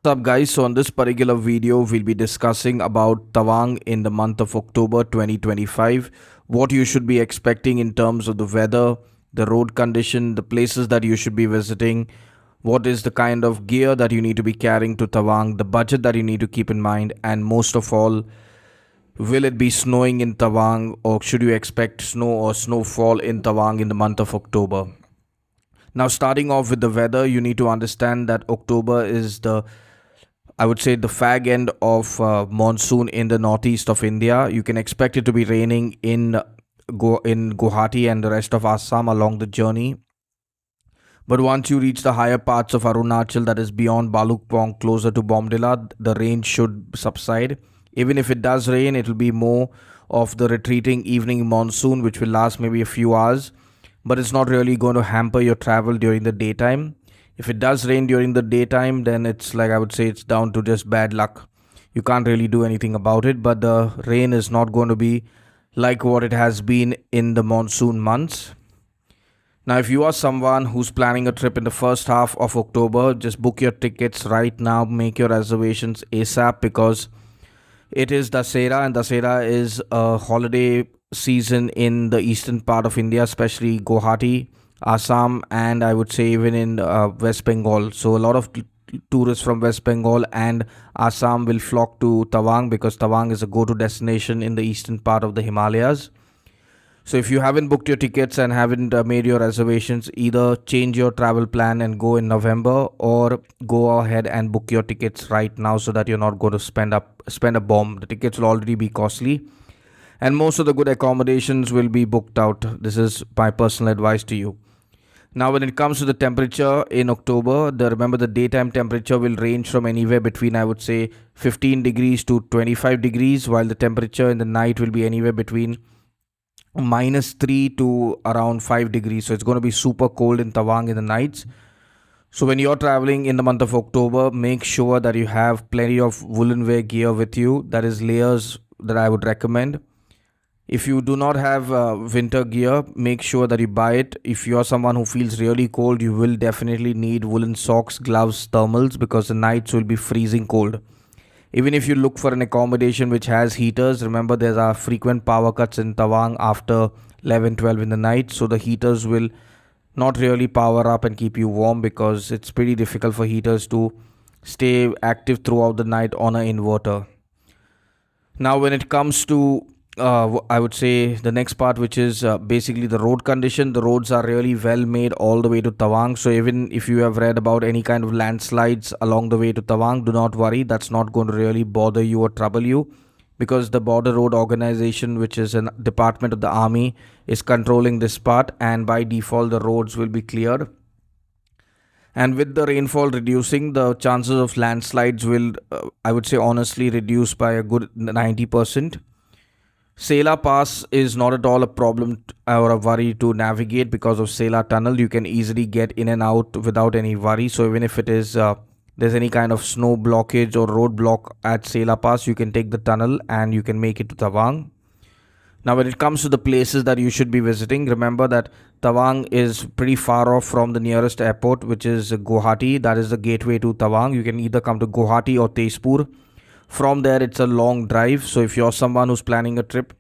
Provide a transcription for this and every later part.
What's up guys, so on this particular video we'll be discussing about Tawang in the month of October 2025, what you should be expecting in terms of the weather, the road condition, the places that you should be visiting, what is the kind of gear that you need to be carrying to Tawang, the budget that you need to keep in mind, and most of all, will it be snowing in Tawang or should you expect snow or snowfall in Tawang in the month of October. Now, starting off with the weather, you need to understand that October is I would say the fag end of monsoon in the northeast of India. You can expect it to be raining in Guwahati and the rest of Assam along the journey. But once you reach the higher parts of Arunachal, that is beyond Balukpong, closer to Bomdila, the rain should subside. Even if it does rain, it will be more of the retreating evening monsoon, which will last maybe a few hours. But it's not really going to hamper your travel during the daytime. If it does rain during the daytime, then it's like I would say it's down to just bad luck. You can't really do anything about it, but the rain is not going to be like what it has been in the monsoon months. Now, if you are someone who's planning a trip in the first half of October, just book your tickets right now, make your reservations ASAP because it is Dasera, and Dasera is a holiday season in the eastern part of India, especially Guwahati, Assam, and I would say even in West Bengal. So a lot of tourists from West Bengal and Assam will flock to Tawang because Tawang is a go-to destination in the eastern part of the Himalayas. So if you haven't booked your tickets and haven't made your reservations, either change your travel plan and go in November, or go ahead and book your tickets right now so that you're not going to spend a bomb. The tickets will already be costly, and most of the good accommodations will be booked out. This is my personal advice to you. Now, when it comes to the temperature in October, remember the daytime temperature will range from anywhere between, I would say, 15 degrees to 25 degrees, while the temperature in the night will be anywhere between -3 to around 5 degrees. So it's going to be super cold in Tawang in the nights. So when you're traveling in the month of October, make sure that you have plenty of woolen wear gear with you. That is layers that I would recommend. If you do not have winter gear, make sure that you buy it. If you are someone who feels really cold, you will definitely need woolen socks, gloves, thermals because the nights will be freezing cold. Even if you look for an accommodation which has heaters, remember there are frequent power cuts in Tawang after 11, 12 in the night. So the heaters will not really power up and keep you warm because it's pretty difficult for heaters to stay active throughout the night on an inverter. Now, when it comes to I would say the next part, which is basically the road condition. The roads are really well made all the way to Tawang. So even if you have read about any kind of landslides along the way to Tawang, do not worry. That's not going to really bother you or trouble you because the Border Road Organization, which is a department of the army, is controlling this part, and by default the roads will be cleared. And with the rainfall reducing, the chances of landslides will, I would say honestly, reduce by a good 90%. Sela Pass is not at all a problem or a worry to navigate because of Sela Tunnel. You can easily get in and out without any worry. So even if it is there's any kind of snow blockage or road block at Sela Pass, you can take the tunnel and you can make it to Tawang. Now, when it comes to the places that you should be visiting, remember that Tawang is pretty far off from the nearest airport, which is Guwahati. That is the gateway to Tawang. You can either come to Guwahati or Tezpur. From there, it's a long drive. So if you're someone who's planning a trip,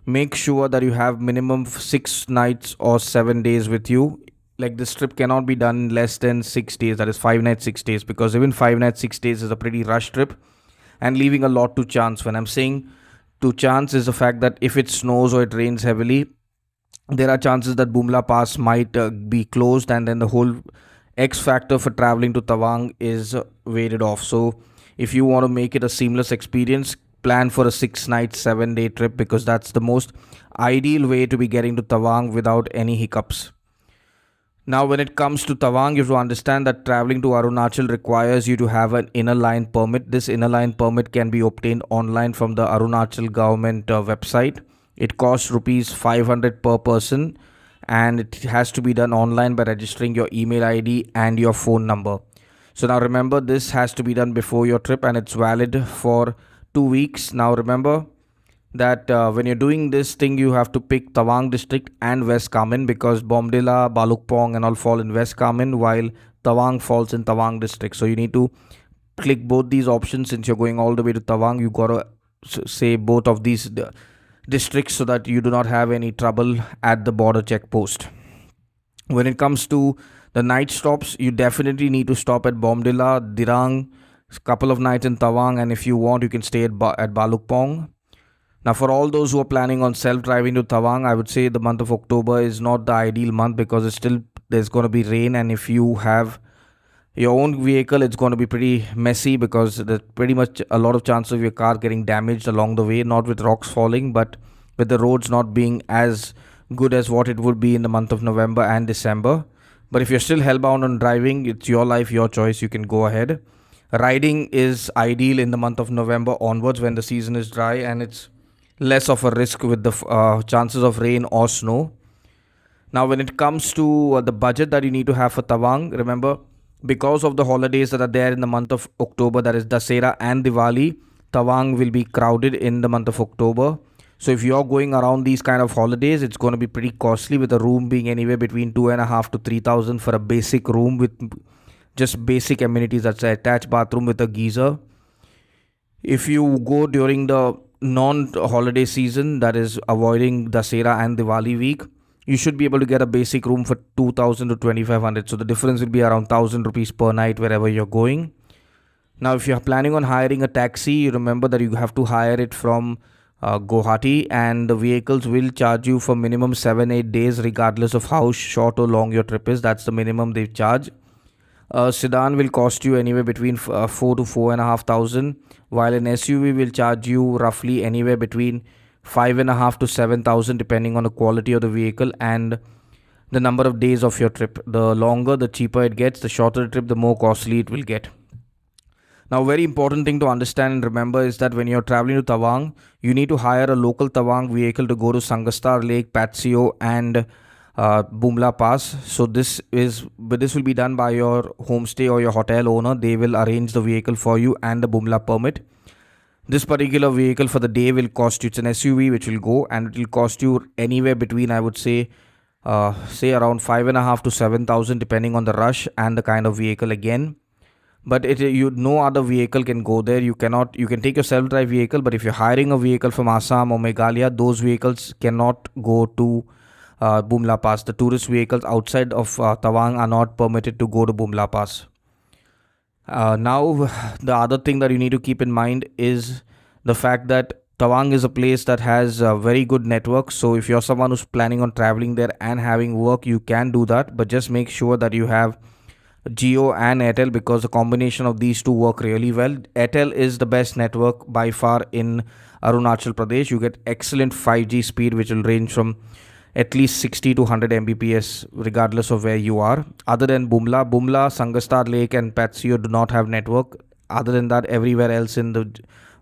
make sure that you have minimum 6 nights or 7 days with you. Like, this trip cannot be done in less than 6 days. That is 5 nights, 6 days, because even 5 nights, 6 days is a pretty rush trip and leaving a lot to chance. When I'm saying to chance is the fact that if it snows or it rains heavily, there are chances that Bumla Pass might be closed, and then the whole X factor for traveling to Tawang is weighted off. So if you want to make it a seamless experience, plan for a 6 night, 7 day trip because that's the most ideal way to be getting to Tawang without any hiccups. Now, when it comes to Tawang, you have to understand that traveling to Arunachal requires you to have an inner line permit. This inner line permit can be obtained online from the Arunachal government website. It costs rupees 500 per person, and it has to be done online by registering your email ID and your phone number. So now remember, this has to be done before your trip and it's valid for 2 weeks. Now remember that when you're doing this thing, you have to pick Tawang district and West Kamen because Bomdila, Balukpong and all fall in West Kamen while Tawang falls in Tawang district. So you need to click both these options. Since you're going all the way to Tawang, you gotta say both of these districts so that you do not have any trouble at the border checkpost. When it comes to the night stops, you definitely need to stop at Bomdila, Dirang, couple of nights in Tawang, and if you want, you can stay at Balukpong. Now, for all those who are planning on self-driving to Tawang, I would say the month of October is not the ideal month because it's still there's going to be rain, and if you have your own vehicle, it's going to be pretty messy because there's pretty much a lot of chance of your car getting damaged along the way, not with rocks falling, but with the roads not being as good as what it would be in the month of November and December. But if you're still hellbound on driving, it's your life, your choice, you can go ahead. Riding is ideal in the month of November onwards when the season is dry and it's less of a risk with the chances of rain or snow. Now, when it comes to the budget that you need to have for Tawang, remember, because of the holidays that are there in the month of October, that is Dasera and Diwali, Tawang will be crowded in the month of October. So if you're going around these kind of holidays, it's going to be pretty costly, with a room being anywhere between 2.5 to 3,000 for a basic room with just basic amenities. That's an attached bathroom with a geyser. If you go during the non-holiday season, that is avoiding Dasera and Diwali week, you should be able to get a basic room for 2,000 to 2,500. So the difference will be around 1,000 rupees per night wherever you're going. Now, if you're planning on hiring a taxi, you remember that you have to hire it from Guwahati, and the vehicles will charge you for minimum 7-8 days regardless of how short or long your trip is. That's the minimum they charge. Sedan will cost you anywhere between 4 to 4,500, while an SUV will charge you roughly anywhere between 5,500 to 7,000 depending on the quality of the vehicle and the number of days of your trip. The longer, the cheaper it gets. The shorter the trip, the more costly it will get. Now, very important thing to understand and remember is that when you're traveling to Tawang, you need to hire a local Tawang vehicle to go to Sangastar Lake, Patsio, and Bumla Pass. So this will be done by your homestay or your hotel owner. They will arrange the vehicle for you and the Bumla permit. This particular vehicle for the day will cost you, it's an SUV which will go, and it will cost you anywhere between, I would say around 5,500 to 7,000 depending on the rush and the kind of vehicle again. But no other vehicle can go there. You can take your self-drive vehicle, but if you're hiring a vehicle from Assam or Meghalaya, those vehicles cannot go to Bumla Pass. The tourist vehicles outside of Tawang are not permitted to go to Bumla Pass. Now, the other thing that you need to keep in mind is the fact that Tawang is a place that has a very good network. So if you're someone who's planning on traveling there and having work, you can do that, but just make sure that you have Jio and Airtel, because the combination of these two work really well. Airtel is the best network by far in Arunachal Pradesh. You get excellent 5G speed which will range from at least 60 to 100 Mbps regardless of where you are. Other than Bumla, Sangastar Lake and Patsio do not have network. Other than that, everywhere else in the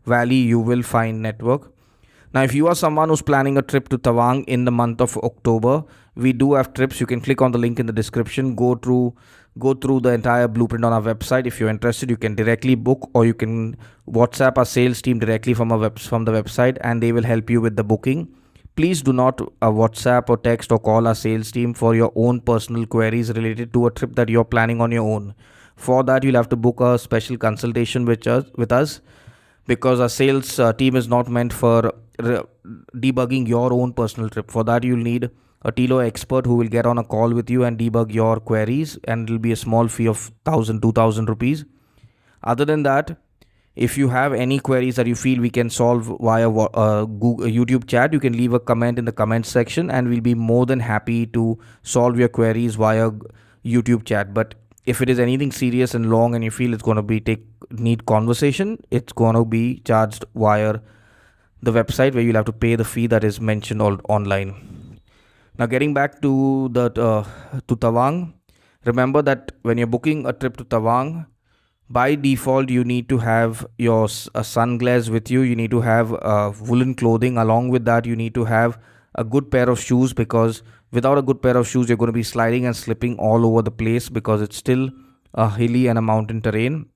valley you will find network. Now, if you are someone who's planning a trip to Tawang in the month of October, we do have trips. You can click on the link in the description, go through the entire blueprint on our website. If you're interested, you can directly book, or you can WhatsApp our sales team directly from the website, and they will help you with the booking. Please do not WhatsApp or text or call our sales team for your own personal queries related to a trip that you're planning on your own. For that, you'll have to book a special consultation with us, because our sales team is not meant for debugging your own personal trip. For that, you'll need a Tlow expert who will get on a call with you and debug your queries, and it will be a small fee of 2,000 rupees. Other than that, if you have any queries that you feel we can solve via Google, YouTube chat, you can leave a comment in the comment section, and we'll be more than happy to solve your queries via YouTube chat. But if it is anything serious and long and you feel it's going to need conversation, it's going to be charged via the website, where you'll have to pay the fee that is mentioned online. Now, getting back to Tawang, remember that when you're booking a trip to Tawang, by default you need to have your sunglass with you. You need to have woolen clothing. Along with that, you need to have a good pair of shoes, because without a good pair of shoes, you're going to be sliding and slipping all over the place, because it's still a hilly and a mountain terrain.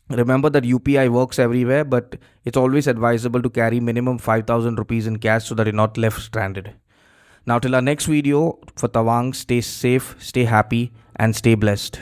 Remember that UPI works everywhere, but it's always advisable to carry minimum 5,000 rupees in cash so that you're not left stranded. Now, till our next video for Tawang, stay safe, stay happy, and stay blessed.